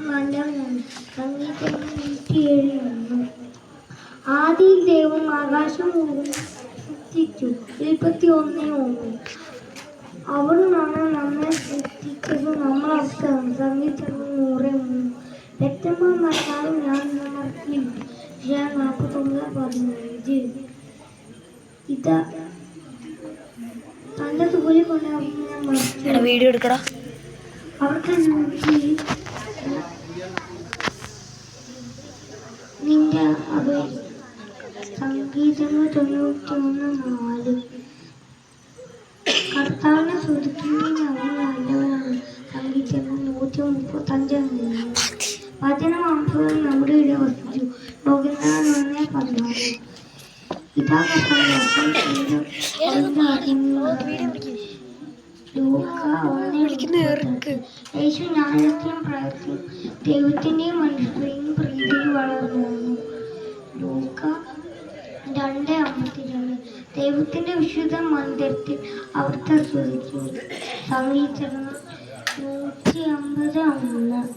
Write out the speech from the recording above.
നല്ലവനാണ്. സംഗീതം 107. ആദിയിൽ ദൈവം ആകാശം സൃഷ്ടിച്ചു. 21:1. അവിടുന്നാണ് നമ്മെ സൃഷ്ടിച്ചത്, നമ്മൾ അവസ്ഥയാണ്. സംഗീതം 103. വ്യക്തമായി മറന്നാലും ഞാൻ മറക്കില്ല. 49:15. ഇതാ തന്റെ തോലിൽ കൊണ്ട് ഞാൻ മറിച്ചു. വീഡിയോ എടുക്കടാ. അവർക്ക് നിന്റെ സംഗീതങ്ങൾ 91:4. കർത്താവിനെ സ്തുതിക്കുന്നതിന് അവൻ നല്ലവനാണ്. സംഗീതങ്ങൾ 135. വചനമാംസവും നമ്മുടെ ഇടയിൽ വസിച്ചു. യോഗ്യനായ 16. ഇതാ യേശു ജ്ഞാനത്തിലും പ്രയത്നത്തിലും ദൈവത്തിന്റെയും മനുഷ്യരുടെയും പ്രീതിയിൽ വളർന്നു വന്നു. ലൂക്ക 2:52. ദൈവത്തിന്റെ വിശുദ്ധ മന്ദിരത്തിൽ അവിടുത്തെ സ്തുതിച്ചു. സംഗീതങ്ങൾ 150:1.